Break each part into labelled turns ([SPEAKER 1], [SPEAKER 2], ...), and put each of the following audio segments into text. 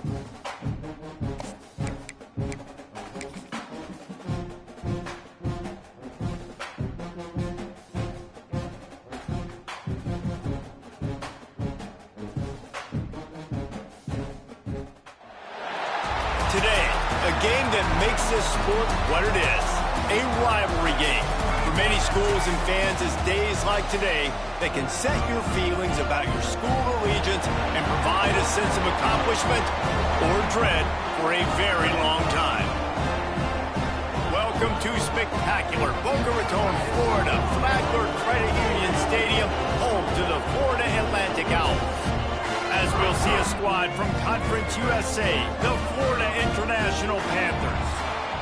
[SPEAKER 1] Today, a game that makes this sport what it is, a rivalry game. For many schools and fans, it's days like today that can set your feelings about your school allegiance and provide a sense of accomplishment or dread for a very long time. Welcome to spectacular Boca Raton, Florida, Flagler Credit Union Stadium, home to the Florida Atlantic Owls. As we'll see a squad from Conference USA, the Florida International Panthers,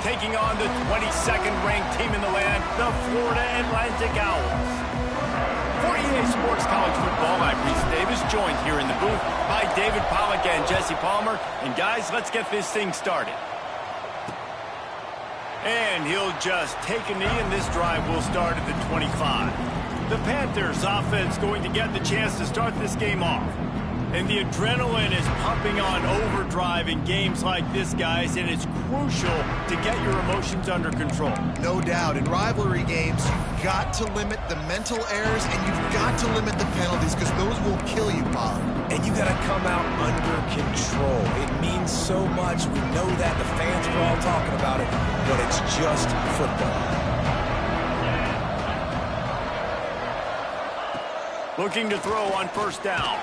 [SPEAKER 1] taking on the 22nd ranked team in the land, the Florida Atlantic Owls. For EA Sports College Football, I'm Reese Davis, joined here in the booth by David Pollack and Jesse Palmer. And guys, let's get this thing started. And he'll just take a knee, and this drive will start at the 25. The Panthers offense going to get the chance to start this game off. And the adrenaline is pumping on overdrive in games like this, guys, and it's crucial to get your emotions under control.
[SPEAKER 2] No doubt. In rivalry games, you've got to limit the mental errors, and you've got to limit the penalties, because those will kill you, Bob.
[SPEAKER 3] And you got to come out under control. It means so much. We know that. The fans are all talking about it, but it's just football.
[SPEAKER 1] Looking to throw on first down.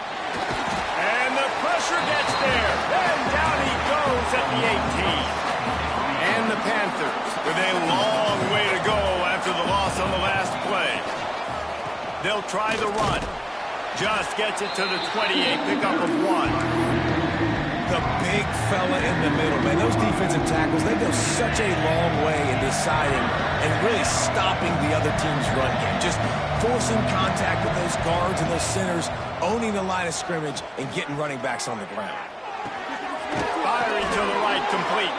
[SPEAKER 1] And the pressure gets there. And down he goes at the 18. And the Panthers with a long way to go after the loss on the last play. They'll try the run. Just gets it to the 28, pickup of 1.
[SPEAKER 3] The big fella in the middle, man. Those defensive tackles, they go such a long way in deciding and really stopping the other team's run game. Just forcing contact with those guards and those centers, owning the line of scrimmage, and getting running backs on the ground.
[SPEAKER 1] Firing to the right, complete.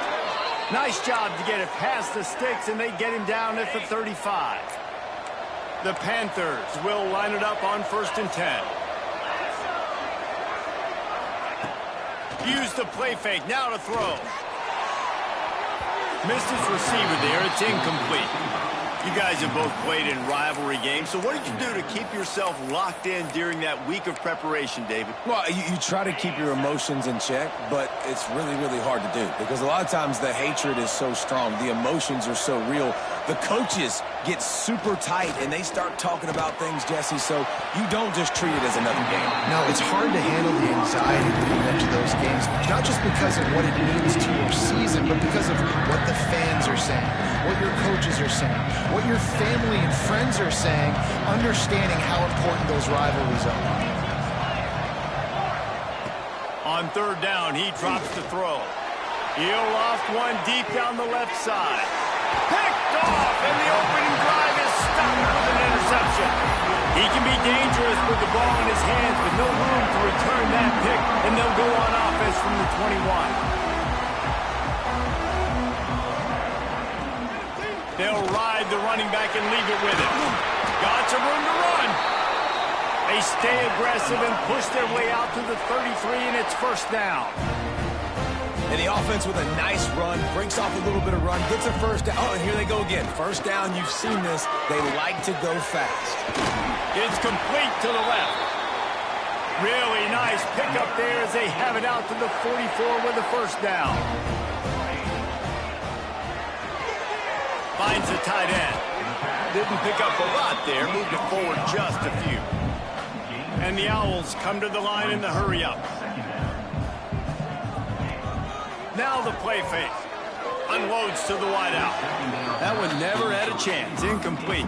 [SPEAKER 1] Nice job to get it past the sticks, and they get him down at the 35. The Panthers will line it up on 1st and 10. Use the play fake, now to throw. Missed his receiver there, it's incomplete. You guys have both played in rivalry games, so what did you do to keep yourself locked in during that week of preparation, David?
[SPEAKER 3] Well, you try to keep your emotions in check, but it's really, really hard to do because a lot of times the hatred is so strong, the emotions are so real. The coaches get super tight, and they start talking about things, Jesse, so you don't just treat it as another game.
[SPEAKER 2] No, it's hard to handle the anxiety leading up to those games, not just because of what it means to your season, but because of what the fans are saying, what your coaches are saying, what your family and friends are saying, understanding how important those rivalries are.
[SPEAKER 1] On 3rd down, he drops the throw. He'll loft one deep down the left side. Picked off, and the opening drive is stopped with an interception. He can be dangerous with the ball in his hands, but no room to return that pick, and they'll go on offense from the 21. They'll ride the running back and leave it with him. Got some room to run. They stay aggressive and push their way out to the 33, and it's 1st down.
[SPEAKER 3] And the offense with a nice run, breaks off a little bit of run, gets a 1st down. Oh, and here they go again. 1st down, you've seen this. They like to go fast.
[SPEAKER 1] It's complete to the left. Really nice pickup there as they have it out to the 44 with a 1st down. Finds the tight end. Didn't pick up a lot there, moved it forward just a few. And the Owls come to the line in the hurry-up. Now the play fake. Unloads to the wideout. That one never had a chance. Incomplete.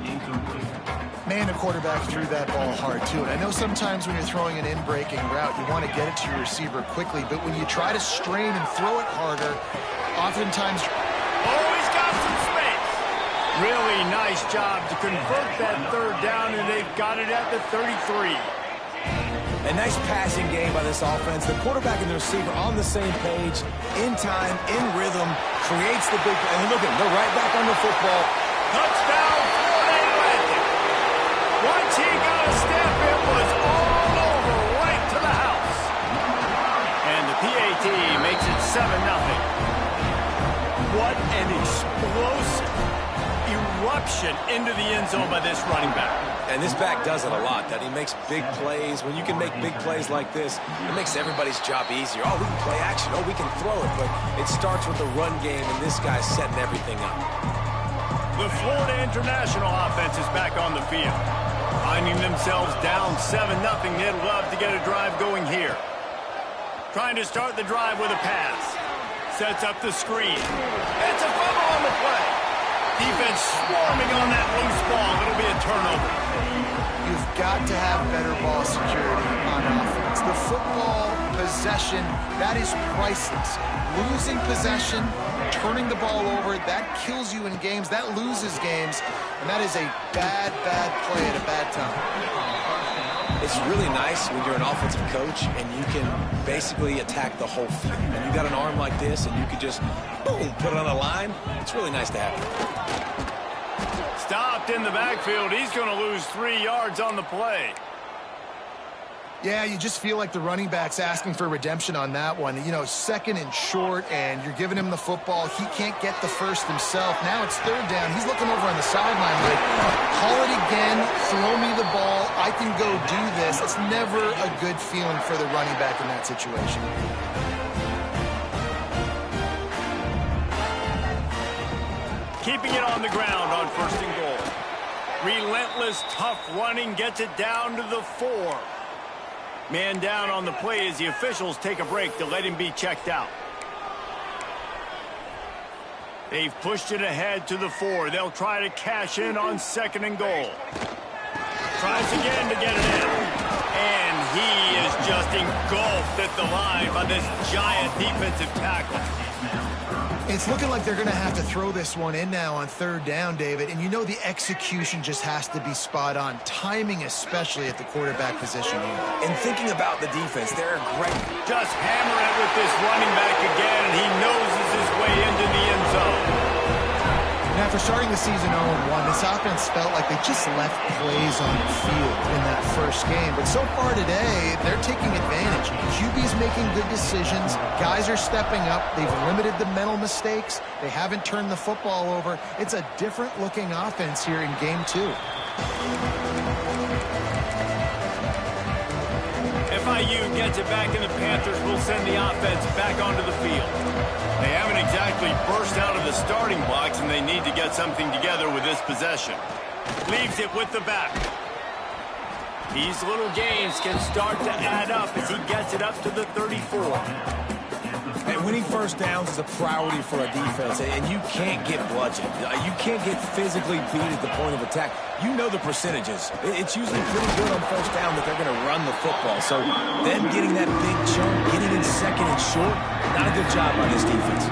[SPEAKER 2] Man, the quarterback threw that ball hard, too. And I know sometimes when you're throwing an in-breaking route, you want to get it to your receiver quickly. But when you try to strain and throw it harder, oftentimes...
[SPEAKER 1] Oh, he's got some space. Really nice job to convert that 3rd down, and they've got it at the 33.
[SPEAKER 3] A nice passing game by this offense. The quarterback and the receiver on the same page, in time, in rhythm, creates the big play. And look at them, they're right back on the football.
[SPEAKER 1] Touchdown, Florida Atlantic. Once he got a step, it was all over, right to the house. And the PAT makes makes it 7-0. What an explosive eruption into the end zone by this running back.
[SPEAKER 3] And this back does it a lot, that he makes big plays. When you can make big plays like this, it makes everybody's job easier. Oh, we can play action. Oh, we can throw it. But it starts with the run game, and this guy's setting everything up.
[SPEAKER 1] The Florida International offense is back on the field. Finding themselves down 7-0, they'd love to get a drive going here. Trying to start the drive with a pass. Sets up the screen. It's a fumble on the play. Defense swarming on that loose ball. It'll be a turnover.
[SPEAKER 2] You've got to have better ball security on offense. The football possession, that is priceless. Losing possession, turning the ball over, that kills you in games, that loses games, and that is a bad, bad play at a bad time.
[SPEAKER 3] It's really nice when you're an offensive coach and you can basically attack the whole field. And you got an arm like this and you can just, boom, put it on a line. It's really nice to have.
[SPEAKER 1] Stopped in the backfield. He's going to lose 3 yards on the play.
[SPEAKER 2] Yeah, you just feel like the running back's asking for redemption on that one. You know, 2nd and short, and you're giving him the football. He can't get the first himself. Now it's 3rd down. He's looking over on the sideline like, call it again, throw me the ball, I can go do this. It's never a good feeling for the running back in that situation.
[SPEAKER 1] Keeping it on the ground on 1st and goal. Relentless, tough running gets it down to the 4. Man down on the play as the officials take a break to let him be checked out. They've pushed it ahead to the 4. They'll try to cash in on 2nd and goal. Tries again to get it in. And he is just engulfed at the line by this giant defensive tackle.
[SPEAKER 2] It's looking like they're going to have to throw this one in now on 3rd down, David. And you know the execution just has to be spot on. Timing especially at the quarterback position here.
[SPEAKER 3] And thinking about the defense, they're great.
[SPEAKER 1] Just hammering it with this running back again, and he noses his way into the end zone.
[SPEAKER 2] And after starting the season 0-1, this offense felt like they just left plays on the field in that first game. But so far today, they're taking advantage. QB's making good decisions. Guys are stepping up. They've limited the mental mistakes. They haven't turned the football over. It's a different-looking offense here in Game 2.
[SPEAKER 1] FIU gets it back, and the Panthers will send the offense back onto the field. They haven't exactly burst out of the starting blocks, and they need to get something together with this possession. Leaves it with the back. These little gains can start to add up as he gets it up to the 34.
[SPEAKER 3] And winning 1st downs is a priority for a defense, and you can't get bludgeoned. You can't get physically beat at the point of attack. You know the percentages. It's usually pretty good on 1st down that they're going to run the football. So them getting that big chunk, getting in 2nd and short, not a good job by this defense.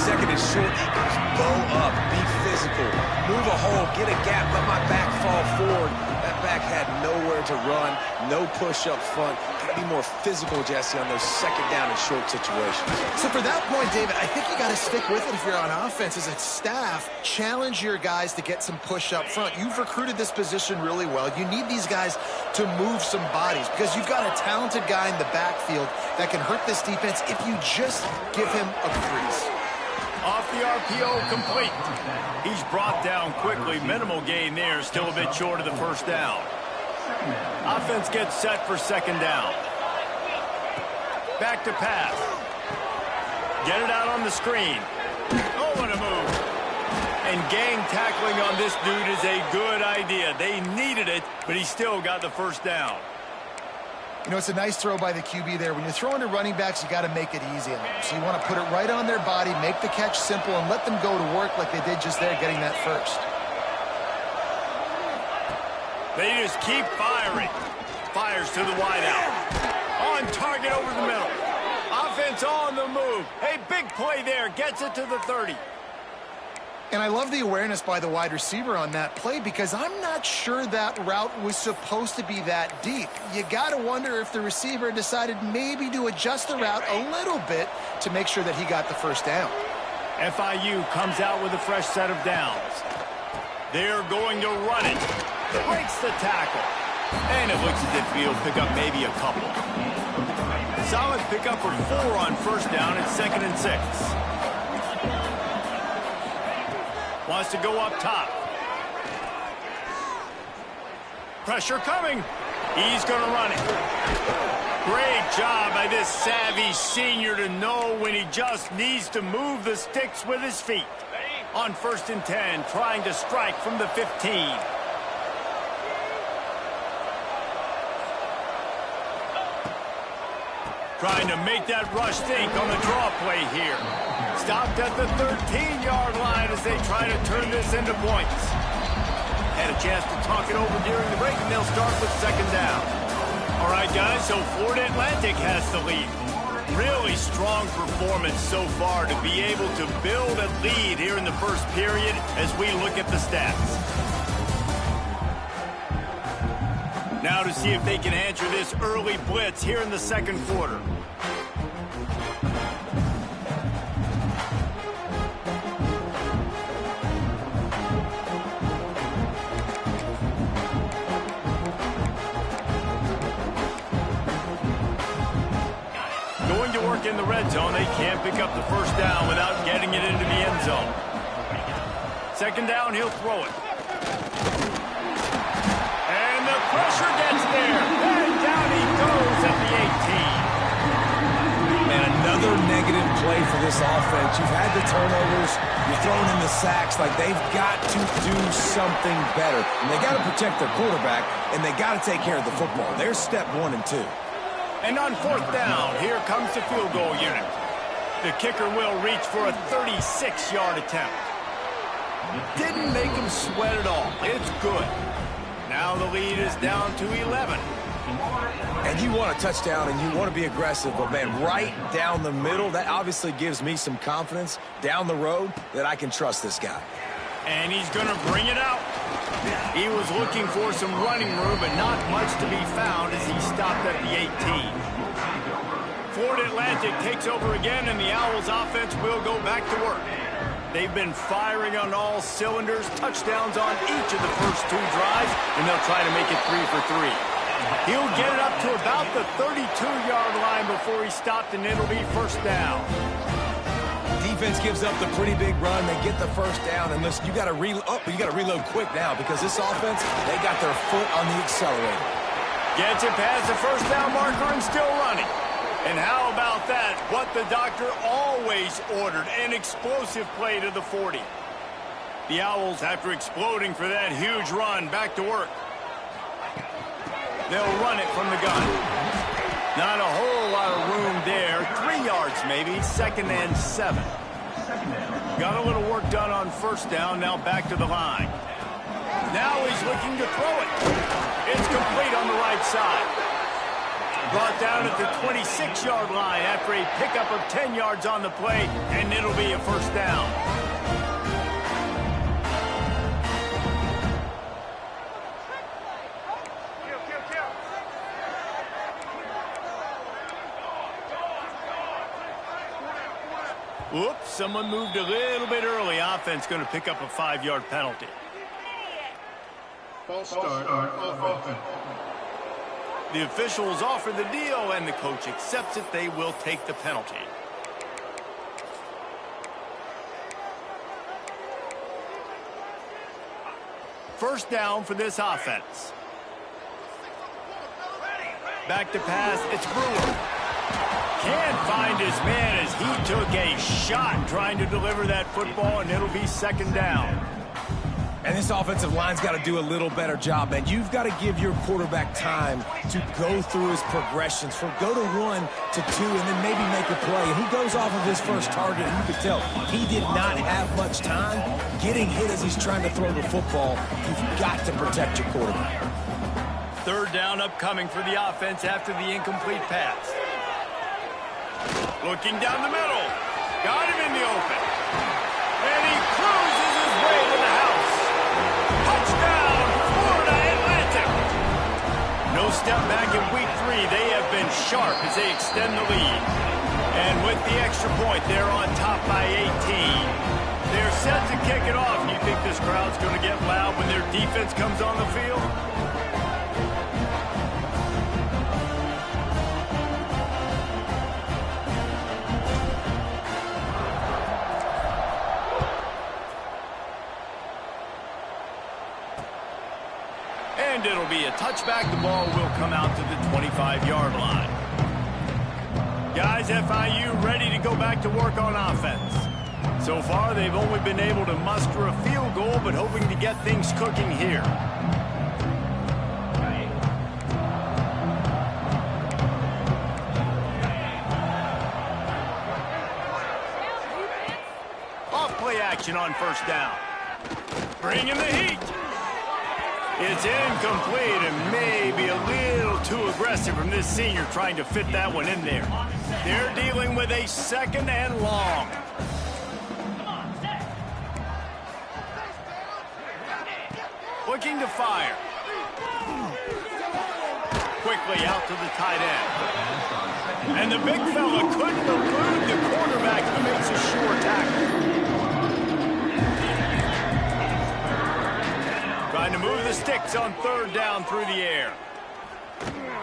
[SPEAKER 3] 2nd and short equals bow up, be physical, move a hole, get a gap, let my back fall forward. That back had nowhere to run, no push up front. Got to be more physical, Jesse, on those 2nd down and short situations.
[SPEAKER 2] So for that point, David, I think you got to stick with it if you're on offense. As a staff, challenge your guys to get some push up front. You've recruited this position really well. You need these guys to move some bodies because you've got a talented guy in the backfield that can hurt this defense if you just give him a crease.
[SPEAKER 1] Off the RPO, complete. He's brought down quickly. Minimal gain there, still a bit short of the 1st down. Offense gets set for 2nd down. Back to pass. Get it out on the screen. Oh, what a move. And gang tackling on this dude is a good idea. They needed it, but he still got the 1st down.
[SPEAKER 2] You know, it's a nice throw by the QB there. When you're throwing to running backs, you got to make it easy on them. So you want to put it right on their body, make the catch simple, and let them go to work like they did just there, getting that 1st.
[SPEAKER 1] They just keep firing. Fires to the wideout. On target over the middle. Offense on the move. Hey, big play there. Gets it to the 30.
[SPEAKER 2] And I love the awareness by the wide receiver on that play because I'm not sure that route was supposed to be that deep. You got to wonder if the receiver decided maybe to adjust the route a little bit to make sure that he got the 1st down.
[SPEAKER 1] FIU comes out with a fresh set of downs. They're going to run it. Breaks the tackle. And it looks as if he'll pick up maybe a couple. Solid pickup of 4 on first down at 2nd and 6. Wants to go up top. Pressure coming. He's going to run it. Great job by this savvy senior to know when he just needs to move the sticks with his feet. On 1st and 10, trying to strike from the 15. Trying to make that rush think on the draw play here. Stopped at the 13-yard line as they try to turn this into points. Had a chance to talk it over during the break, and they'll start with 2nd down. All right, guys, so Florida Atlantic has the lead. Really strong performance so far to be able to build a lead here in the first period as we look at the stats. Now to see if they can answer this early blitz here in the 2nd quarter. Going to work in the red zone. They can't pick up the first down without getting it into the end zone. 2nd down, he'll throw it. Pressure gets there, and down he goes at the 18.
[SPEAKER 3] Man, another negative play for this offense. You've had the turnovers, you're throwing in the sacks. Like, they've got to do something better. And they got to protect their quarterback, and they got to take care of the football. There's step 1 and 2.
[SPEAKER 1] And on 4th down, here comes the field goal unit. The kicker will reach for a 36-yard attempt. Didn't make him sweat at all. It's good. Now the lead is down to 11.
[SPEAKER 3] And you want a touchdown and you want to be aggressive, but man, right down the middle, that obviously gives me some confidence down the road that I can trust this guy.
[SPEAKER 1] And he's going to bring it out. He was looking for some running room, but not much to be found as he stopped at the 18. Florida Atlantic takes over again, and the Owls offense will go back to work. They've been firing on all cylinders, touchdowns on each of the first 2 drives, and they'll try to make it 3 for 3. He'll get it up to about the 32-yard line before he stopped, and it'll be 1st down.
[SPEAKER 3] Defense gives up the pretty big run. They get the 1st down, and listen, you got to reload quick now because this offense, they got their foot on the accelerator.
[SPEAKER 1] Gets it past the 1st down marker and still running. And how about that? What the doctor always ordered, an explosive play to the 40. The Owls, after exploding for that huge run, back to work. They'll run it from the gun. Not a whole lot of room there. 3 yards maybe, 2nd and 7. Got a little work done on 1st down, now back to the line. Now he's looking to throw it. It's complete on the right side. Brought down at the 26-yard line after a pickup of 10 yards on the play, and it'll be a 1st down. Whoops, someone moved a little bit early. Offense going to pick up a 5-yard penalty.
[SPEAKER 4] False start on offense.
[SPEAKER 1] The officials offer the deal, and the coach accepts it. They will take the penalty. First down for this offense. Back to pass, it's Brewer. Can't find his man as he took a shot trying to deliver that football, and it'll be 2nd down.
[SPEAKER 3] And this offensive line's got to do a little better job, man. You've got to give your quarterback time to go through his progressions, from go to 1 to 2, and then maybe make a play. And he goes off of his first target, and you can tell he did not have much time getting hit as he's trying to throw the football. You've got to protect your quarterback.
[SPEAKER 1] 3rd down upcoming for the offense after the incomplete pass. Looking down the middle. Got him in the open. And he cruises his way to the house. Touchdown, Florida Atlantic. No step back in week 3. They have been sharp as they extend the lead. And with the extra point, they're on top by 18. They're set to kick it off. You think this crowd's going to get loud when their defense comes on the field? And it'll be a touchback. The ball will come out to the 25-yard line. Guys, FIU ready to go back to work on offense. So far, they've only been able to muster a field goal, but hoping to get things cooking here. Off-play action on first down. Bringing the heat. It's incomplete and maybe a little too aggressive from this senior trying to fit that one in there. They're dealing with a second and long. Looking to fire. Quickly out to the tight end. And the big fella couldn't elude the quarterback who makes a sure tackle. Trying to move the sticks on third down through the air.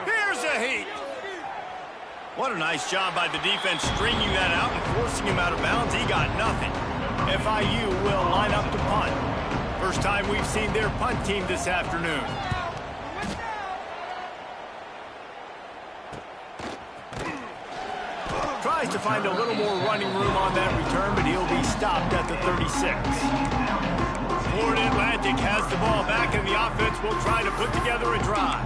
[SPEAKER 1] Here's a heat. What a nice job by the defense stringing that out and forcing him out of bounds. He got nothing. FIU will line up to punt. First time we've seen their punt team this afternoon. Tries to find a little more running room on that return, but he'll be stopped at the 36. Florida Atlantic has the ball back, and the offense will try to put together a drive.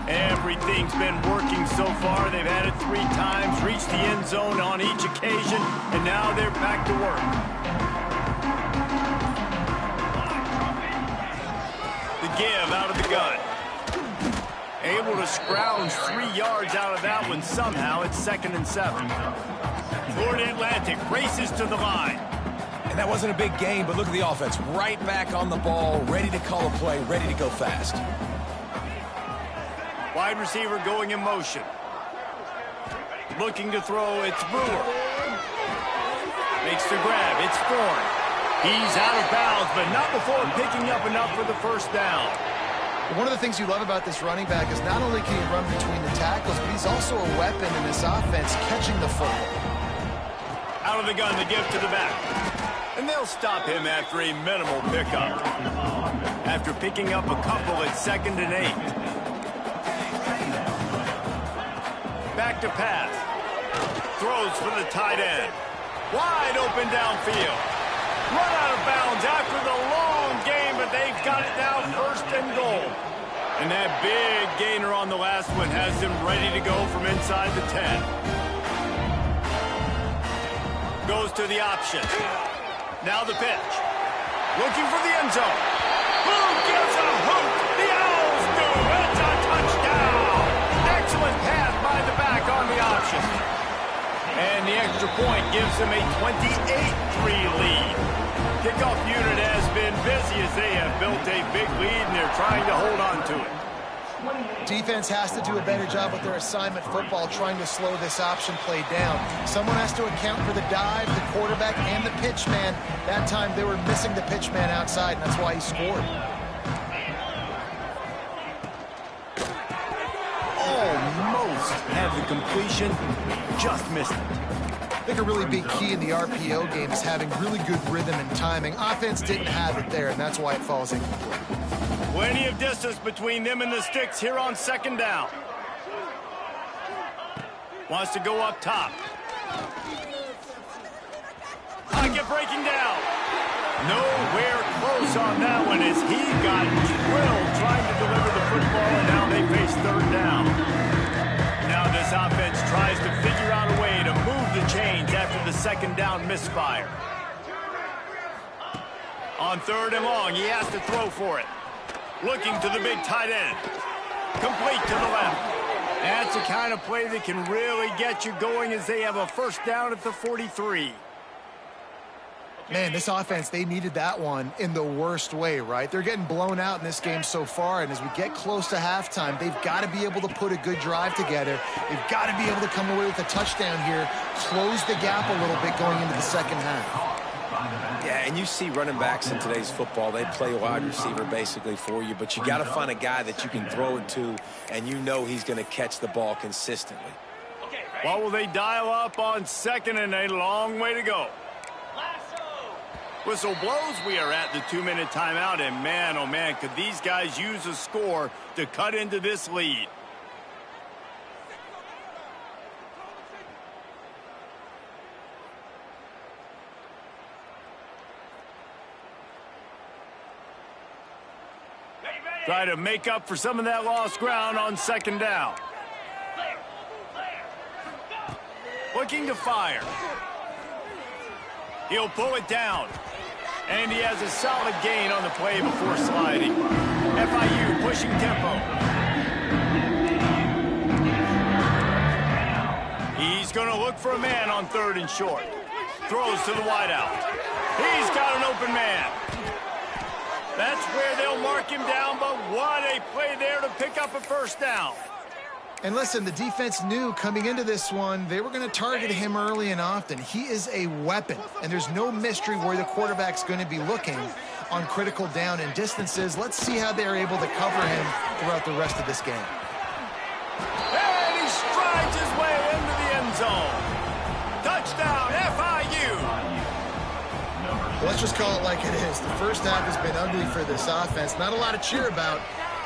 [SPEAKER 1] Everything's been working so far. They've had it 3 times, reached the end zone on each occasion, and now they're back to work. The give out of the gun. Able to scrounge 3 yards out of that one somehow. It's 2nd and 7. Florida Atlantic races to the line.
[SPEAKER 3] And that wasn't a big game, but look at the offense. Right back on the ball, ready to call a play, ready to go fast.
[SPEAKER 1] Wide receiver going in motion. Looking to throw, it's Brewer. Makes the grab, it's Thorne. He's out of bounds, but not before picking up enough for the first down.
[SPEAKER 2] One of the things you love about this running back is not only can he run between the tackles, but he's also a weapon in this offense, catching the football.
[SPEAKER 1] Out of the gun, the give to the back. And they'll stop him after a minimal pickup. After picking up a couple at 2nd and 8. Back to pass. Throws for the tight end. Wide open downfield. Run out of bounds after the long game, but they've got it now 1st and goal. And that big gainer on the last one has them ready to go from inside the 10. Goes to the option. Now the pitch. Looking for the end zone. Who gives a hoot? The Owls do. It's a touchdown. Excellent pass by the back on the option. And the extra point gives them a 28-3 lead. Kickoff unit has been busy as they have built a big lead, and they're trying to hold on to it.
[SPEAKER 2] Defense has to do a better job with their assignment football, trying to slow this option play down. Someone has to account for the dive, the quarterback, and the pitch man. That time they were missing the pitch man outside, and that's why he scored.
[SPEAKER 1] Almost had the completion, just missed it.
[SPEAKER 2] I think a really big key in the RPO game is having really good rhythm and timing. Offense didn't have it there, and that's why it falls incomplete.
[SPEAKER 1] Plenty of distance between them and the sticks here on 2nd down. Wants to go up top. Pocket breaking down. Nowhere close on that one as he got drilled trying to deliver the football, and now they face 3rd down. Now this offense tries to figure out a way to move the chains after the 2nd down misfire. On 3rd and long, he has to throw for it. Looking to the big tight end. Complete to the left. That's the kind of play that can really get you going as they have a 1st down at the 43.
[SPEAKER 2] Man, this offense, they needed that one in the worst way, right? They're getting blown out in this game so far, and as we get close to halftime, they've got to be able to put a good drive together. They've got to be able to come away with a touchdown here, close the gap a little bit going into the 2nd half.
[SPEAKER 3] Yeah, and you see running backs in today's football, they play a wide receiver basically for you, but you got to find a guy that you can throw it to, and you know he's going to catch the ball consistently.
[SPEAKER 1] What will they dial up on 2nd and a long way to go? Whistle blows, we are at the 2-minute timeout, and man, oh man, could these guys use a score to cut into this lead. Try to make up for some of that lost ground on second down. Looking to fire. He'll pull it down. And he has a solid gain on the play before sliding. FIU pushing tempo. He's going to look for a man on 3rd and short. Throws to the wideout. He's got an open man. That's where they'll mark him down, but what a play there to pick up a first down.
[SPEAKER 2] And listen, the defense knew coming into this one, they were going to target him early and often. He is a weapon, and there's no mystery where the quarterback's going to be looking on critical down and distances. Let's see how they're able to cover him throughout the rest of this game.
[SPEAKER 1] And he strides his way into the end zone. Touchdown, FIU.
[SPEAKER 2] Let's just call it like it is. The first half has been ugly for this offense. Not a lot to cheer about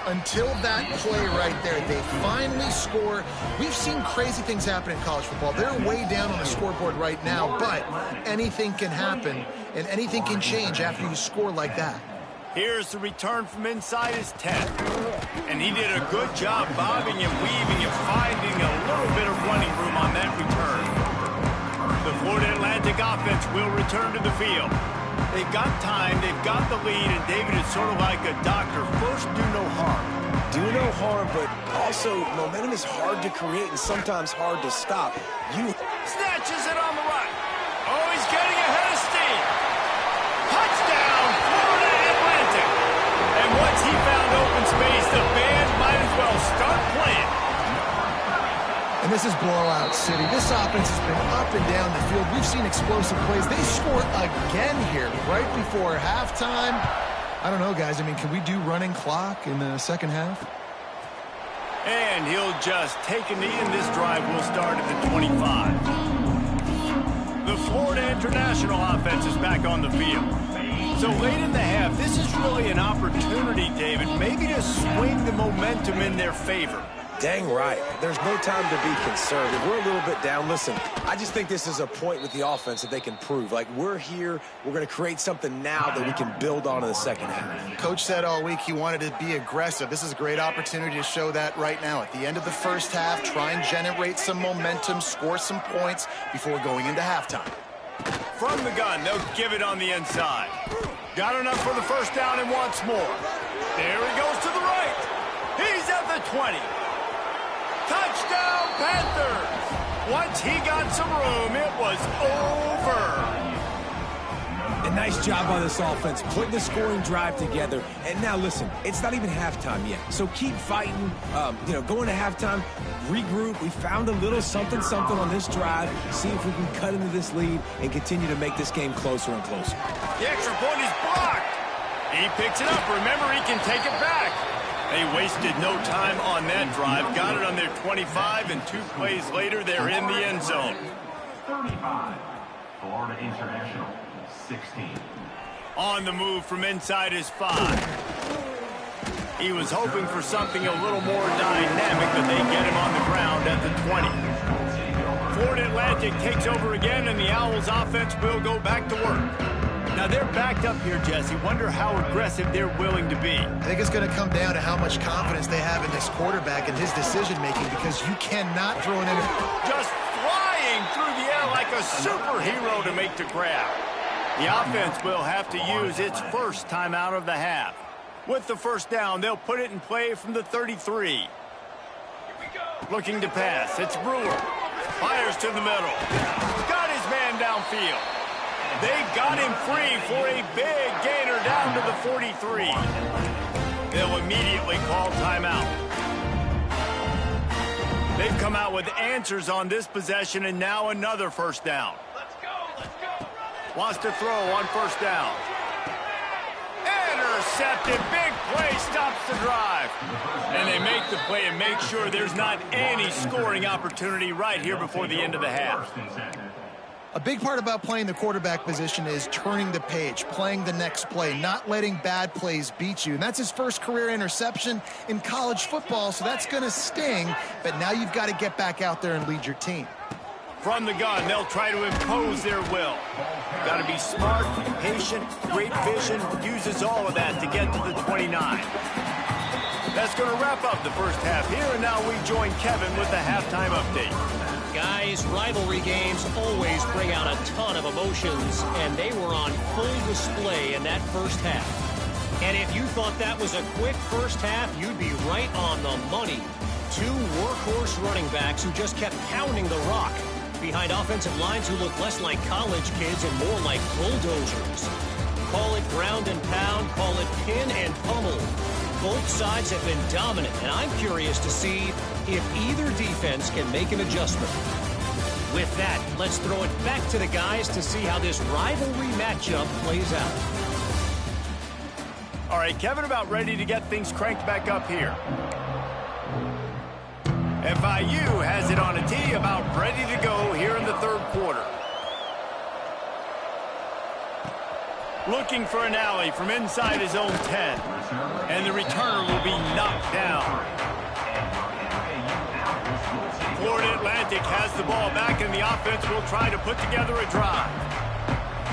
[SPEAKER 2] until that play right there. They finally score. We've seen crazy things happen in college football. They're way down on the scoreboard right now, but anything can happen, and anything can change after you score like that.
[SPEAKER 1] Here's the return from inside his 10. And he did a good job bobbing and weaving and finding a little bit of running room on that return. The Florida Atlantic offense will return to the field. They've got time, they've got the lead, and David is sort of like a doctor. First, do no harm.
[SPEAKER 3] Do no harm, but also momentum is hard to create and sometimes hard to stop.
[SPEAKER 1] Snatches it on the right. Oh, he's getting ahead of steam. Touchdown, Florida Atlantic. And once he found open space, the band might as well start playing.
[SPEAKER 2] And this is blowout city. This offense has been up and down the field. We've seen explosive plays. They score again here right before halftime. I don't know, guys. I mean, can we do running clock in the second half?
[SPEAKER 1] And he'll just take a knee, and this drive will start at the 25. The Florida International offense is back on the field. So late in the half, this is really an opportunity, David, maybe to swing the momentum in their favor.
[SPEAKER 3] Dang right. There's no time to be conservative. We're a little bit down. Listen, I just think this is a point with the offense that they can prove. Like, we're here. We're going to create something now that we can build on in the second half.
[SPEAKER 2] Coach said all week he wanted to be aggressive. This is a great opportunity to show that right now. At the end of the first half, try and generate some momentum, score some points before going into halftime.
[SPEAKER 1] From the gun, they'll give it on the inside. Got enough for the first down and wants more. There he goes to the right. He's at the 20. Touchdown, Panthers! Once he got some room, it was over.
[SPEAKER 3] A nice job by this offense, putting the scoring drive together. And now, listen, it's not even halftime yet. So keep fighting, going to halftime, regroup. We found a little something on this drive. See if we can cut into this lead and continue to make this game closer and closer.
[SPEAKER 1] The extra point is blocked. He picks it up. Remember, he can take it back. They wasted no time on that drive. Got it on their 25, and 2 plays later, they're in the end zone.
[SPEAKER 4] 35, Florida International, 16.
[SPEAKER 1] On the move from inside his 5. He was hoping for something a little more dynamic, but they get him on the ground at the 20. Florida Atlantic takes over again, and the Owls offense will go back to work. Now, they're backed up here, Jesse. Wonder how aggressive they're willing to be.
[SPEAKER 2] I think it's going to come down to how much confidence they have in this quarterback and his decision-making, because you cannot throw an
[SPEAKER 1] just flying through the air like a superhero to make the grab. The offense will have to use its first timeout of the half. With the first down, they'll put it in play from the 33. Looking to pass. It's Brewer. Fires to the middle. Got his man downfield. They got him free for a big gainer down to the 43. They'll immediately call timeout. They've come out with answers on this possession, and now another first down. Let's go. Wants to throw on first down. Intercepted. Big play stops the drive. And they make the play and make sure there's not any scoring opportunity right here before the end of the half.
[SPEAKER 2] A big part about playing the quarterback position is turning the page, playing the next play, not letting bad plays beat you. And that's his first career interception in college football, so that's going to sting. But now you've got to get back out there and lead your team.
[SPEAKER 1] From the gun, they'll try to impose their will. Got to be smart, patient, great vision, uses all of that to get to the 29. That's going to wrap up the first half here, and now we join Kevin with the halftime update.
[SPEAKER 5] Guys, rivalry games always bring out a ton of emotions, and they were on full display in that first half. And if you thought that was a quick first half, you'd be right on the money. Two workhorse running backs who just kept pounding the rock behind offensive lines who look less like college kids and more like bulldozers. Call it ground and pound, call it pin and pummel. Both sides have been dominant, and I'm curious to see if either defense can make an adjustment. With that, let's throw it back to the guys to see how this rivalry matchup plays out.
[SPEAKER 1] All right, Kevin about ready to get things cranked back up here. FIU has it on a tee, about ready to go here in the third quarter. Looking for an alley from inside his own 10. And the returner will be knocked down. Florida Atlantic has the ball back, and the offense will try to put together a drive.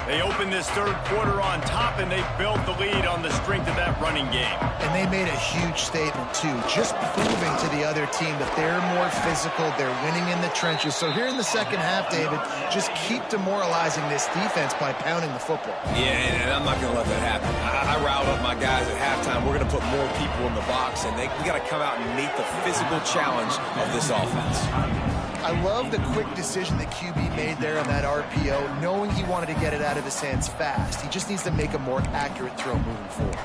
[SPEAKER 1] They open this third quarter on top, and they built the lead on the strength of that running game.
[SPEAKER 2] And they made a huge statement, too, just proving to the other team that they're more physical, they're winning in the trenches. So here in the second half, David, just keep demoralizing this defense by pounding the football.
[SPEAKER 3] Yeah, and I'm not going to let that happen. I riled up my guys at halftime. We're going to put more people in the box, and we got to come out and meet the physical challenge of this offense.
[SPEAKER 2] I love the quick decision that QB made there on that RPO, knowing he wanted to get it out of his hands fast. He just needs to make a more accurate throw moving forward.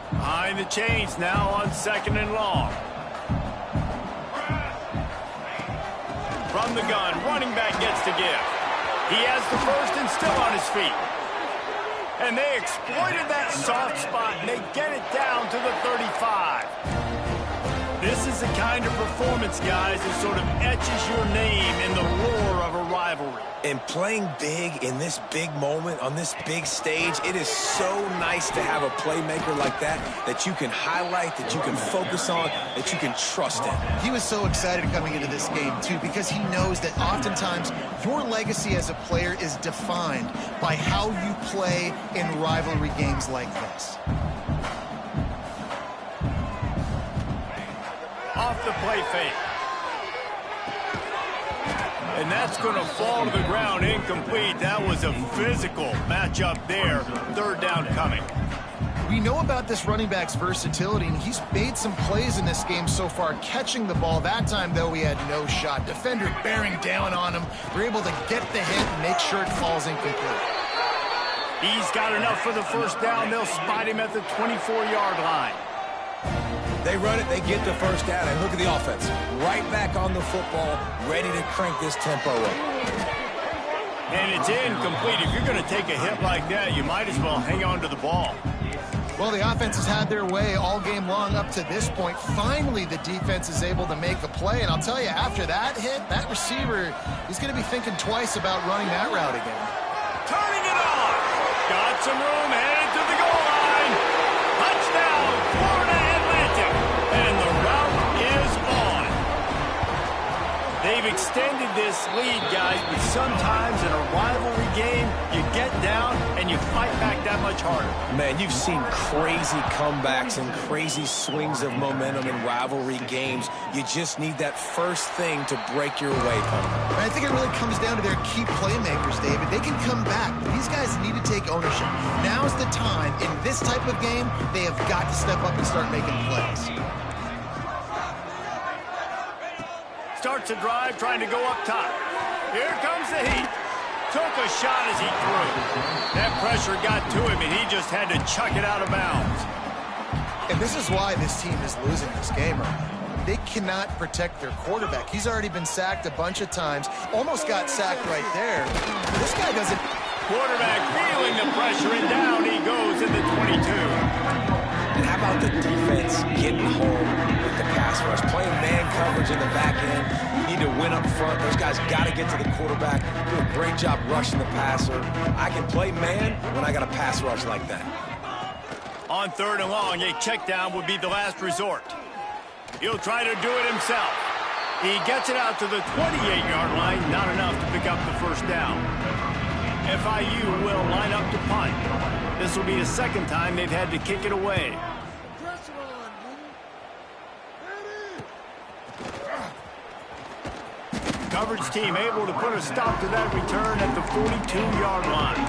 [SPEAKER 1] Behind the chains now on 2nd and long. From the gun, running back gets to give. He has the first and still on his feet. And they exploited that soft spot, and they get it down to the 35. This is the kind of performance, guys, that sort of etches your name in the roar of a rivalry.
[SPEAKER 3] And playing big in this big moment, on this big stage, it is so nice to have a playmaker like that you can highlight, that you can focus on, that you can trust in.
[SPEAKER 2] He was so excited coming into this game, too, because he knows that oftentimes your legacy as a player is defined by how you play in rivalry games like this.
[SPEAKER 1] Off the play fake. And that's going to fall to the ground incomplete. That was a physical matchup there. Third down coming.
[SPEAKER 2] We know about this running back's versatility, and he's made some plays in this game so far, catching the ball. That time, though, he had no shot. Defender bearing down on him. They're able to get the hit and make sure it falls incomplete.
[SPEAKER 1] He's got enough for the first down. They'll spot him at the 24-yard line.
[SPEAKER 3] They run it, they get the first down, and look at the offense. Right back on the football, ready to crank this tempo up.
[SPEAKER 1] And it's incomplete. If you're going to take a hit like that, you might as well hang on to the ball.
[SPEAKER 2] Well, the offense has had their way all game long up to this point. Finally, the defense is able to make a play. And I'll tell you, after that hit, that receiver, he's going to be thinking twice about running that route again.
[SPEAKER 1] Turning it on. Got some room, headed to the goal line. Touchdown, Florida Atlantic. And the route is on. They've extended this lead, guys, but sometimes in a rivalry game, you get down and you fight back that much harder.
[SPEAKER 3] Man, you've seen crazy comebacks and crazy swings of momentum in rivalry games. You just need that first thing to break your way, Pump.
[SPEAKER 2] I think it really comes down to their key playmakers, David. They can come back, but these guys need to take ownership. Now's the time. In this type of game, they have got to step up and start making plays.
[SPEAKER 1] Starts a drive, trying to go up top. Here comes the heat. Took a shot as he threw. That pressure got to him, and he just had to chuck it out of bounds.
[SPEAKER 2] And this is why this team is losing this game right now. They cannot protect their quarterback. He's already been sacked a bunch of times. Almost got sacked right there. This guy doesn't...
[SPEAKER 1] Quarterback feeling the pressure, and down he goes in the 22.
[SPEAKER 3] And how about the defense getting home with the pass pass rush. Playing man coverage in the back end. You need to win up front. Those guys got to get to the quarterback. Do a great job rushing the passer. I can play man when I got a pass rush like that.
[SPEAKER 1] On 3rd and long, a check down would be the last resort. He'll try to do it himself. He gets it out to the 28-yard line, not enough to pick up the first down. FIU will line up to punt. This will be the second time they've had to kick it away. Coverage team able to put a stop to that return at the 42-yard line.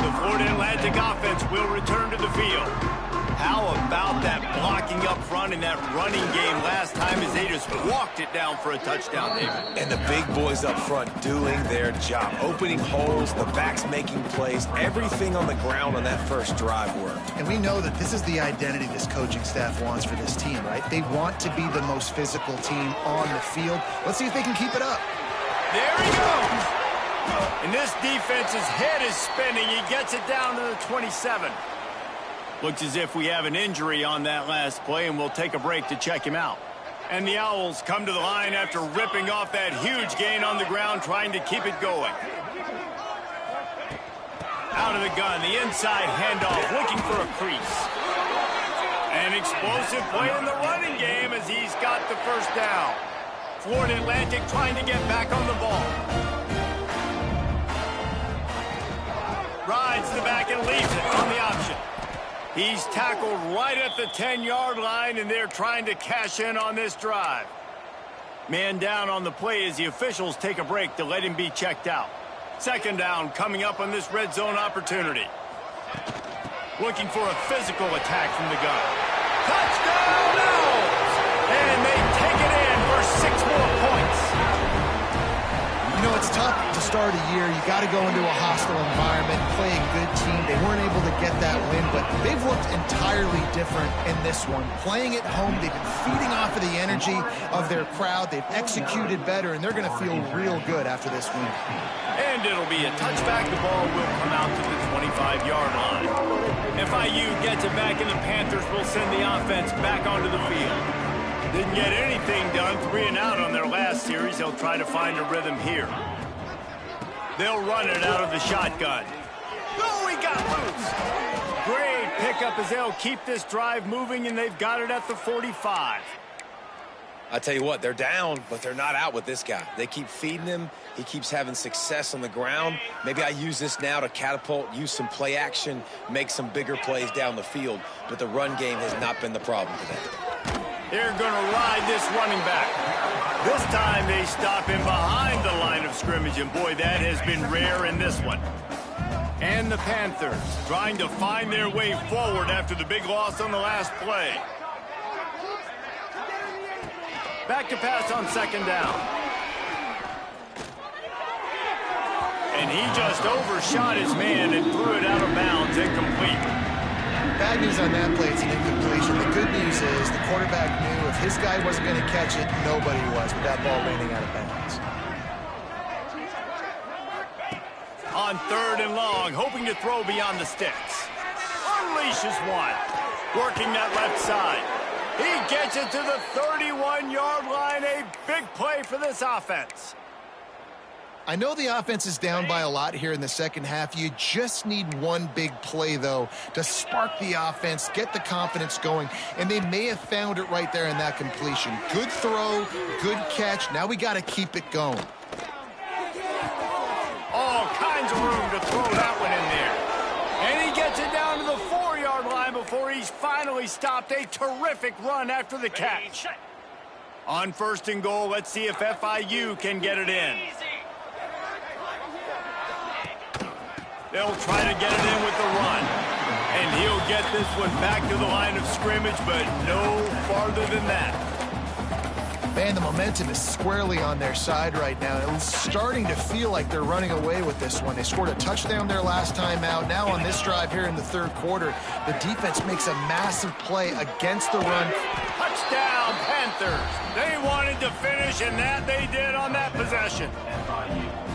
[SPEAKER 1] The Florida Atlantic offense will return to the field. How about that blocking up front in that running game last time as they just walked it down for a touchdown, David?
[SPEAKER 3] And the big boys up front doing their job. Opening holes, the backs making plays, everything on the ground on that first drive worked.
[SPEAKER 2] And we know that this is the identity this coaching staff wants for this team, right? They want to be the most physical team on the field. Let's see if they can keep it up.
[SPEAKER 1] There he goes. And this defense's head is spinning. He gets it down to the 27. Looks as if we have an injury on that last play, and we'll take a break to check him out. And the Owls come to the line after ripping off that huge gain on the ground, trying to keep it going. Out of the gun, the inside handoff, looking for a crease. An explosive play in the running game as he's got the first down. Florida Atlantic trying to get back on the ball. Rides the back and leaves it on the option. He's tackled right at the 10-yard line, and they're trying to cash in on this drive. Man down on the play as the officials take a break to let him be checked out. Second down coming up on this red zone opportunity. Looking for a physical attack from the gun. Touchdown Owls! And they take it in for 6 more points.
[SPEAKER 2] You know, it's tough to start a year. You got to go into a hostile environment, play a good team. They weren't able to get that win, but they've looked entirely different in this one. Playing at home, they've been feeding off of the energy of their crowd. They've executed better, and they're going to feel real good after this win.
[SPEAKER 1] And it'll be a touchback. The ball will come out to the 25-yard line. FIU gets it back, and the Panthers will send the offense back onto the field. Didn't get anything done, 3 and out on their last series. They'll try to find a rhythm here. They'll run it out of the shotgun. Oh, he got loose. Great pickup as they'll keep this drive moving, and they've got it at the 45.
[SPEAKER 3] I tell you what, they're down, but they're not out with this guy. They keep feeding him. He keeps having success on the ground. Maybe I use this now to catapult, use some play action, make some bigger plays down the field, but the run game has not been the problem today.
[SPEAKER 1] They're going to ride this running back. This time they stop him behind the line of scrimmage, and boy, that has been rare in this one. And the Panthers trying to find their way forward after the big loss on the last play. Back to pass on second down. And he just overshot his man and threw it out of bounds, incomplete.
[SPEAKER 2] Bad news on that play, it's an incompletion. The good news is the quarterback knew if his guy wasn't going to catch it, nobody was with that ball landing out of bounds.
[SPEAKER 1] On third and long, hoping to throw beyond the sticks. Unleashes one. Working that left side. He gets it to the 31-yard line. A big play for this offense.
[SPEAKER 2] I know the offense is down by a lot here in the second half. You just need one big play, though, to spark the offense, get the confidence going, and they may have found it right there in that completion. Good throw, good catch. Now we got to keep it going.
[SPEAKER 1] All kinds of room to throw that one in there. And he gets it down to the 4-yard line before he's finally stopped. A terrific run after the catch. On first and goal, let's see if FIU can get it in. They'll try to get it in with the run. And he'll get this one back to the line of scrimmage, but no farther than that.
[SPEAKER 2] Man, the momentum is squarely on their side right now. It's starting to feel like they're running away with this one. They scored a touchdown their last time out. Now on this drive here in the third quarter, the defense makes a massive play against the run.
[SPEAKER 1] Touchdown, Panthers. They wanted to finish, and that they did on that possession.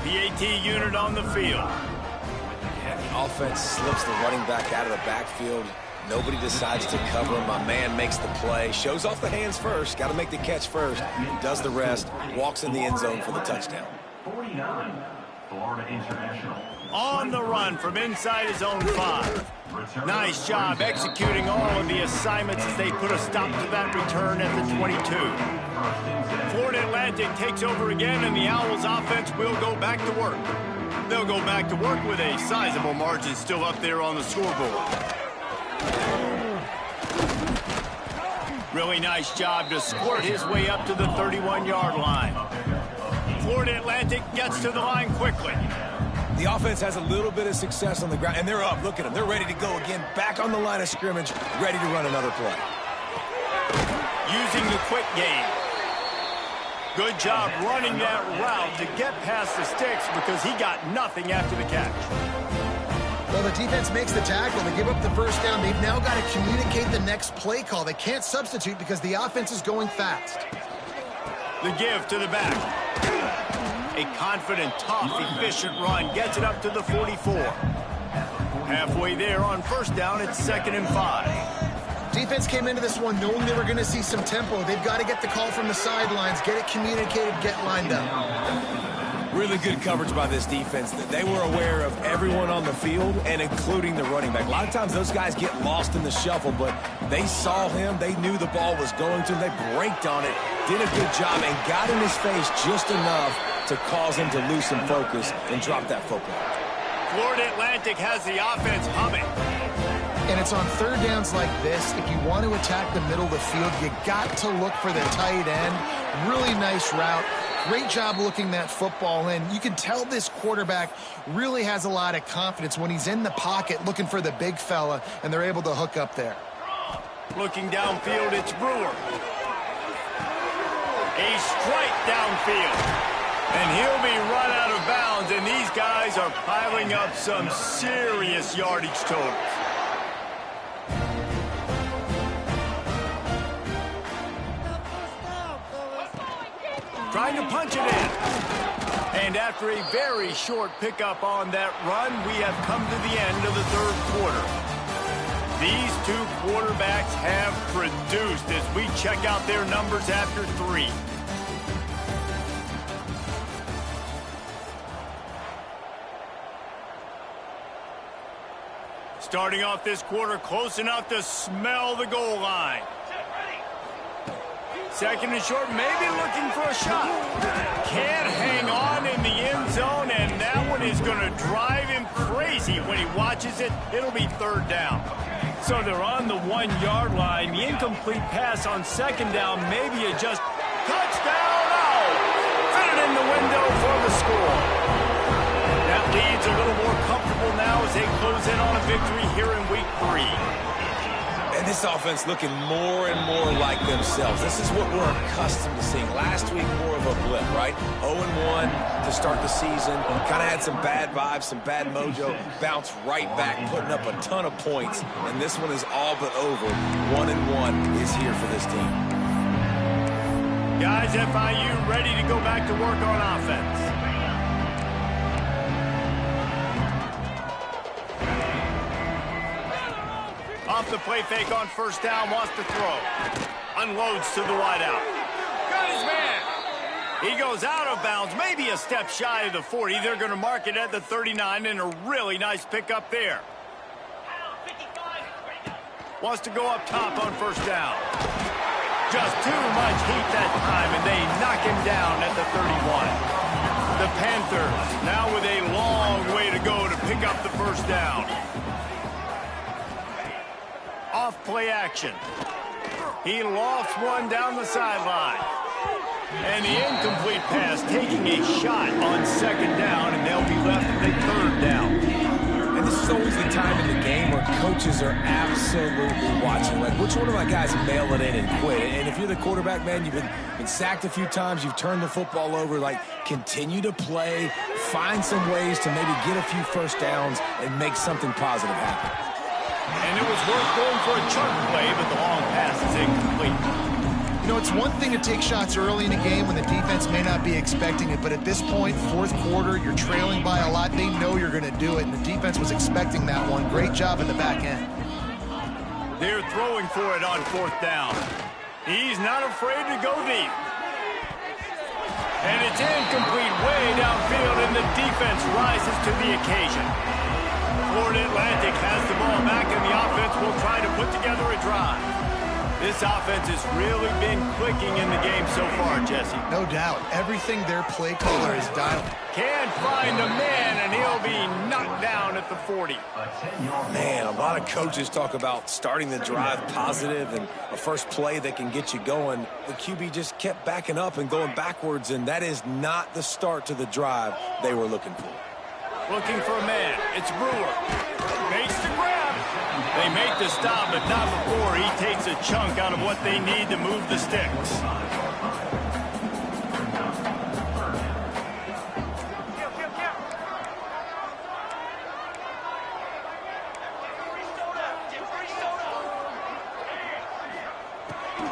[SPEAKER 1] PAT unit on the field.
[SPEAKER 3] Offense slips the running back out of the backfield. Nobody decides to cover him. My man makes the play, shows off the hands first, got to make the catch first, does the rest, walks in the end zone for the touchdown.
[SPEAKER 4] 49, Florida International.
[SPEAKER 1] On the run from inside his own 5. Nice job executing all of the assignments as they put a stop to that return at the 22. Florida Atlantic takes over again, and the Owls offense will go back to work. They'll go back to work with a sizable margin still up there on the scoreboard. Really nice job to squirt his way up to the 31-yard line. Florida Atlantic gets to the line quickly.
[SPEAKER 3] The offense has a little bit of success on the ground, and they're up. Look at them. They're ready to go again, back on the line of scrimmage, ready to run another play.
[SPEAKER 1] Using the quick game. Good job running that route to get past the sticks because he got nothing after the catch.
[SPEAKER 2] Well, the defense makes the tackle. They give up the first down. They've now got to communicate the next play call. They can't substitute because the offense is going fast.
[SPEAKER 1] The give to the back. A confident, tough, efficient run gets it up to the 44. Halfway there on first down, it's 2nd and 5.
[SPEAKER 2] Defense came into this one knowing they were going to see some tempo. They've got to get the call from the sidelines, get it communicated, get lined up.
[SPEAKER 3] Really good coverage by this defense. They were aware of everyone on the field and including the running back. A lot of times those guys get lost in the shuffle, but they saw him. They knew the ball was going to him. They braked on it, did a good job, and got in his face just enough to cause him to lose some focus and drop that football.
[SPEAKER 1] Florida Atlantic has the offense humming.
[SPEAKER 2] And it's on third downs like this. If you want to attack the middle of the field, you got to look for the tight end. Really nice route. Great job looking that football in. You can tell this quarterback really has a lot of confidence when he's in the pocket looking for the big fella, and they're able to hook up there.
[SPEAKER 1] Looking downfield, it's Brewer. A strike downfield. And he'll be run out of bounds, and these guys are piling up some serious yardage totals. Trying to punch it in. And after a very short pickup on that run, we have come to the end of the third quarter. These two quarterbacks have produced as we check out their numbers after 3. Starting off this quarter close enough to smell the goal line. 2nd and short, maybe looking for a shot. Can't hang on in the end zone, and that one is going to drive him crazy when he watches it. It'll be 3rd down. So they're on the 1-yard line. The incomplete pass on 2nd down, maybe it just touchdown. Oh! Fit it in the window for the score. That lead's a little more comfortable now as they close in on a victory here in week 3.
[SPEAKER 3] And this offense looking more and more like themselves. This is what we're accustomed to seeing. Last week, more of a blip, right? 0-1 to start the season. Kind of had some bad vibes, some bad mojo. Bounced right back, putting up a ton of points. And this one is all but over. 1-1 is here for this team.
[SPEAKER 1] Guys, FIU ready to go back to work on offense. Off the play fake on first down, wants to throw. Unloads to the wideout. Got his man. He goes out of bounds, maybe a step shy of the 40. They're going to mark it at the 39, and a really nice pickup there. Wants to go up top on first down. Just too much heat that time, and they knock him down at the 31. The Panthers now with a long way to go to pick up the first down. Off play action. He lofts one down the sideline. And the incomplete pass taking a shot on 2nd down, and they'll be left with a 3rd down.
[SPEAKER 3] And this is always the time in the game where coaches are absolutely watching. Like, which one of my guys mail it in and quit? And if you're the quarterback, man, you've been sacked a few times, you've turned the football over, like, continue to play, find some ways to maybe get a few first downs and make something positive happen.
[SPEAKER 1] And it was worth going for a chunk play, but the long pass is incomplete.
[SPEAKER 2] You know, it's one thing to take shots early in a game when the defense may not be expecting it, but at this point, 4th quarter, you're trailing by a lot. They know you're going to do it, and the defense was expecting that one. Great job in the back end.
[SPEAKER 1] They're throwing for it on 4th down. He's not afraid to go deep. And it's incomplete way downfield, and the defense rises to the occasion. Florida Atlantic has the ball back, and the offense will try to put together a drive. This offense has really been clicking in the game so far, Jesse.
[SPEAKER 2] No doubt. Everything their play caller is dialed.
[SPEAKER 1] Can't find a man, and he'll be knocked down at the 40.
[SPEAKER 3] Man, a lot of coaches talk about starting the drive positive and a first play that can get you going. The QB just kept backing up and going backwards, and that is not the start to the drive they were looking for.
[SPEAKER 1] Looking for a man. It's Brewer. Makes the grab. They make the stop, but not before he takes a chunk out of what they need to move the sticks.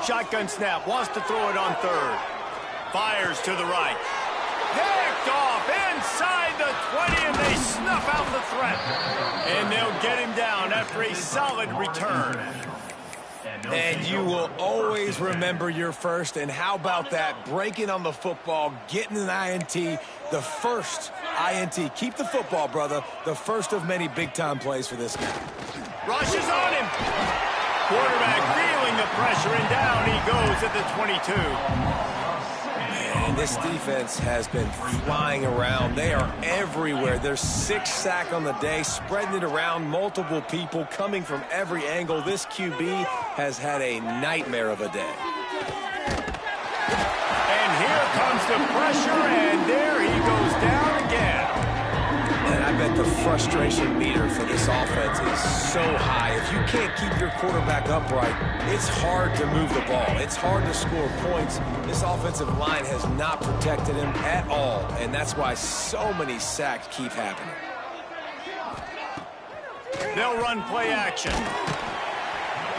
[SPEAKER 1] Shotgun snap, wants to throw it on 3rd. Fires to the right. Picked off inside the 20, and they snuff out the threat. And they'll get him down after a solid return.
[SPEAKER 3] And you will always remember your first, and how about that? Breaking on the football, getting an INT, the first INT. Keep the football, brother. The first of many big-time plays for this guy.
[SPEAKER 1] Rushes on him. Quarterback feeling the pressure, and down he goes at the 22.
[SPEAKER 3] And this defense has been flying around. They are everywhere. There's 6 sacks on the day, spreading it around, multiple people coming from every angle. This QB has had a nightmare of a day.
[SPEAKER 1] And here comes the pressure, and there he goes down again.
[SPEAKER 3] And I bet the frustration meter for this offense is so high. If you can't keep your quarterback upright, it's hard to move the ball. It's hard to score points. This offensive line has not protected him at all, and that's why so many sacks keep happening.
[SPEAKER 1] They'll run play action.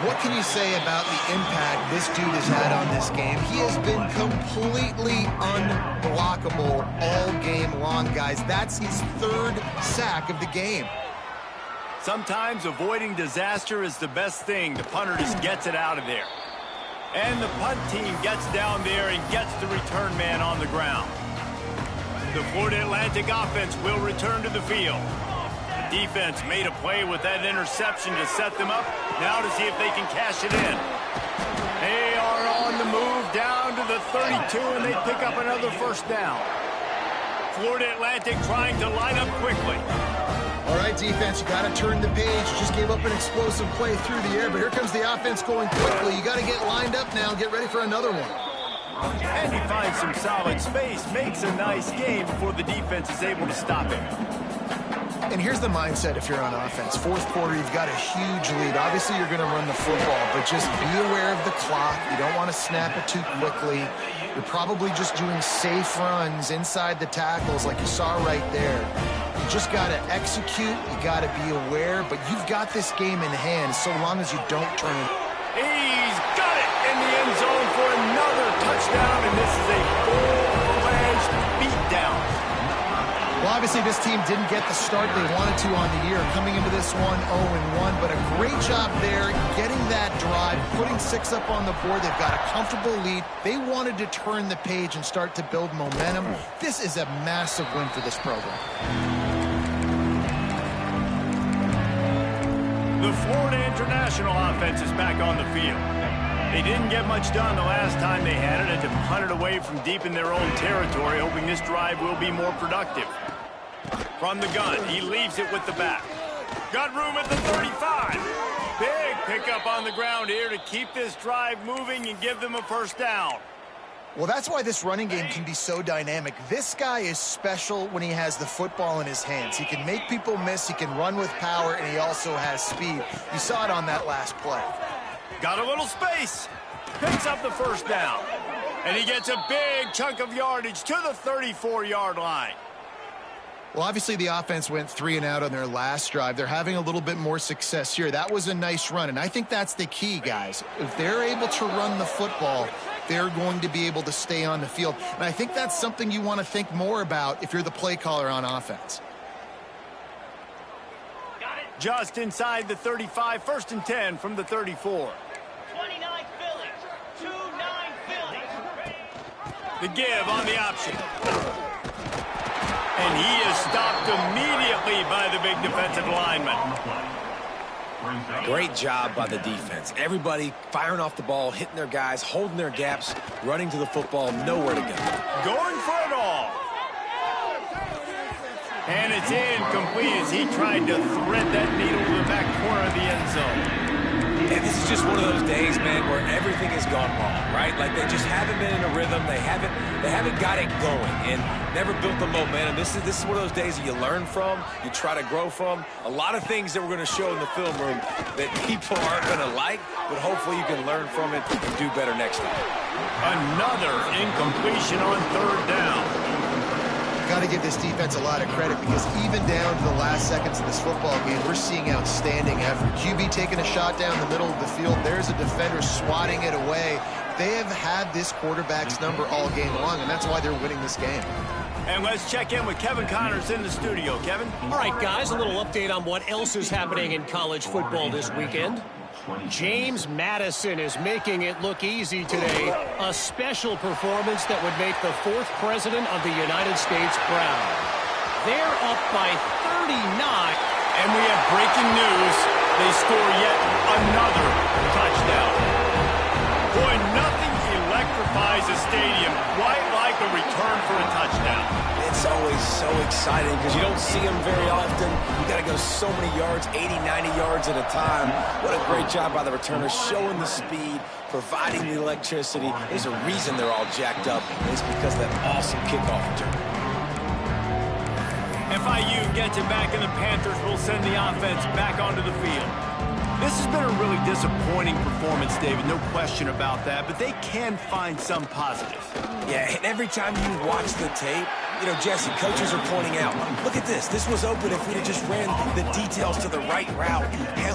[SPEAKER 2] What can you say about the impact this dude has had on this game? He has been completely unblockable all game long, guys. That's his 3rd sack of the game.
[SPEAKER 1] Sometimes avoiding disaster is the best thing. The punter just gets it out of there. And the punt team gets down there and gets the return man on the ground. The Florida Atlantic offense will return to the field. The defense made a play with that interception to set them up. Now to see if they can cash it in. They are on the move down to the 32, and they pick up another 1st down. Florida Atlantic trying to line up quickly.
[SPEAKER 2] All right, defense, you got to turn the page. You just gave up an explosive play through the air, but here comes the offense going quickly. You got to get lined up now. Get ready for another one.
[SPEAKER 1] And he finds some solid space, makes a nice game before the defense is able to stop him.
[SPEAKER 2] And here's the mindset if you're on offense. 4th quarter, you've got a huge lead. Obviously, you're going to run the football, but just be aware of the clock. You don't want to snap it too quickly. You're probably just doing safe runs inside the tackles like you saw right there. You just got to execute. You got to be aware, but you've got this game in hand so long as you don't turn it.
[SPEAKER 1] He's got it in the end zone for another touchdown, and this is a full-fledged beatdown.
[SPEAKER 2] Well, obviously, this team didn't get the start they wanted to on the year, coming into this one 0-1, but a great job there getting that drive, putting 6 up on the board. They've got a comfortable lead. They wanted to turn the page and start to build momentum. This is a massive win for this program.
[SPEAKER 1] The Florida International offense is back on the field. They didn't get much done the last time they had it, and to punt it away from deep in their own territory, hoping this drive will be more productive. From the gun, he leaves it with the back. Got room at the 35. Big pickup on the ground here to keep this drive moving and give them a 1st down.
[SPEAKER 2] Well, that's why this running game can be so dynamic. This guy is special when he has the football in his hands. He can make people miss, he can run with power, and he also has speed. You saw it on that last play.
[SPEAKER 1] Got a little space. Picks up the 1st down. And he gets a big chunk of yardage to the 34-yard line.
[SPEAKER 2] Well, obviously the offense went 3 and out on their last drive. They're having a little bit more success here. That was a nice run, and I think that's the key, guys. If they're able to run the football, they're going to be able to stay on the field. And I think that's something you want to think more about if you're the play caller on offense.
[SPEAKER 1] Just inside the 35, 1st and 10 from the 34.
[SPEAKER 5] 29 Phillies, 2-9 Phillies.
[SPEAKER 1] The give on the option. And he is stopped immediately by the big defensive lineman.
[SPEAKER 3] Great job by the defense. Everybody firing off the ball, hitting their guys, holding their gaps, running to the football, nowhere to go.
[SPEAKER 1] Going for it all. And it's incomplete as he tried to thread that needle to the back corner of the end zone.
[SPEAKER 3] And this is just one of those days, man, where everything has gone wrong, right? Like they just haven't been in a rhythm. They haven't got it going and never built the momentum. This is one of those days that you learn from, you try to grow from. A lot of things that we're going to show in the film room that people aren't going to like, but hopefully you can learn from it and do better next time.
[SPEAKER 1] Another incompletion on 3rd down.
[SPEAKER 2] Got to give this defense a lot of credit because even down to the last seconds of this football game, we're seeing outstanding effort. QB taking a shot down the middle of the field. There's a defender swatting it away. They have had this quarterback's number all game long, and that's why they're winning this game.
[SPEAKER 1] And let's check in with Kevin Connors in the studio. Kevin?
[SPEAKER 5] All right, guys, a little update on what else is happening in college football this weekend. James Madison is making it look easy today. A special performance that would make the 4th president of the United States proud. They're up by 39.
[SPEAKER 1] And we have breaking news. They score yet another touchdown. Boy, nothing electrifies a stadium quite like a return for a touchdown.
[SPEAKER 3] It's always so exciting because you don't see them very often. You got to go so many yards, 80, 90 yards at a time. What a great job by the returners, showing the speed, providing the electricity. There's a reason they're all jacked up, and it's because of that awesome kickoff return.
[SPEAKER 1] FIU gets it back, and the Panthers will send the offense back onto the field. This has been a really disappointing performance, David, no question about that, but they can find some positive.
[SPEAKER 3] Yeah, and every time you watch the tape, you know, Jesse, coaches are pointing out, look at this. This was open if we'd have just ran the details to the right route,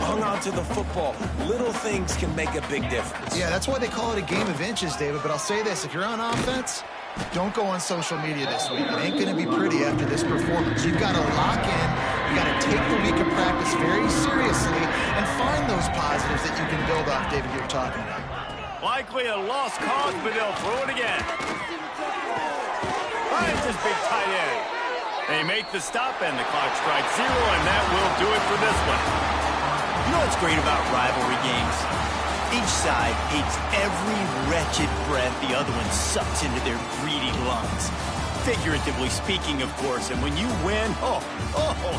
[SPEAKER 3] hung on to the football. Little things can make a big difference.
[SPEAKER 2] Yeah, that's why they call it a game of inches, David. But I'll say this, if you're on offense, don't go on social media this week. It ain't going to be pretty after this performance. You've got to lock in. You've got to take the week of practice very seriously and find those positives that you can build off, David, you're talking about.
[SPEAKER 1] Likely a lost cause, but they'll throw it again. Finds his big tight end. They make the stop, and the clock strikes 0, and that will do it for this one.
[SPEAKER 6] You know what's great about rivalry games? Each side hates every wretched breath the other one sucks into their greedy lungs. Figuratively speaking, of course, and when you win, oh,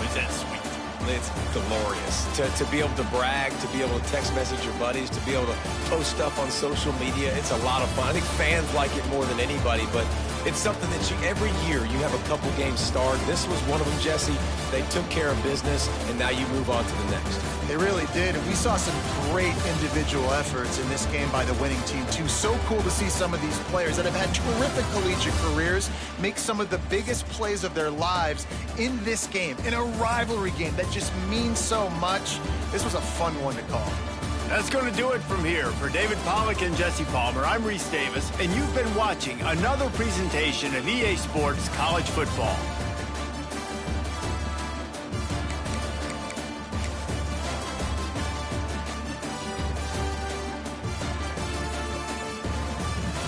[SPEAKER 6] is that sweet.
[SPEAKER 3] It's glorious. To be able to brag, to be able to text message your buddies, to be able to post stuff on social media, it's a lot of fun. I think fans like it more than anybody, but it's something that every year you have a couple games start. This was one of them, Jesse. They took care of business, and now you move on to the next.
[SPEAKER 2] They really did, and we saw some great individual efforts in this game by the winning team, too. So cool to see some of these players that have had terrific collegiate careers make some of the biggest plays of their lives in this game, in a rivalry game that just means so much. This was a fun one to call.
[SPEAKER 1] That's going to do it from here. For David Pollack and Jesse Palmer, I'm Reese Davis, and you've been watching another presentation of EA Sports College Football.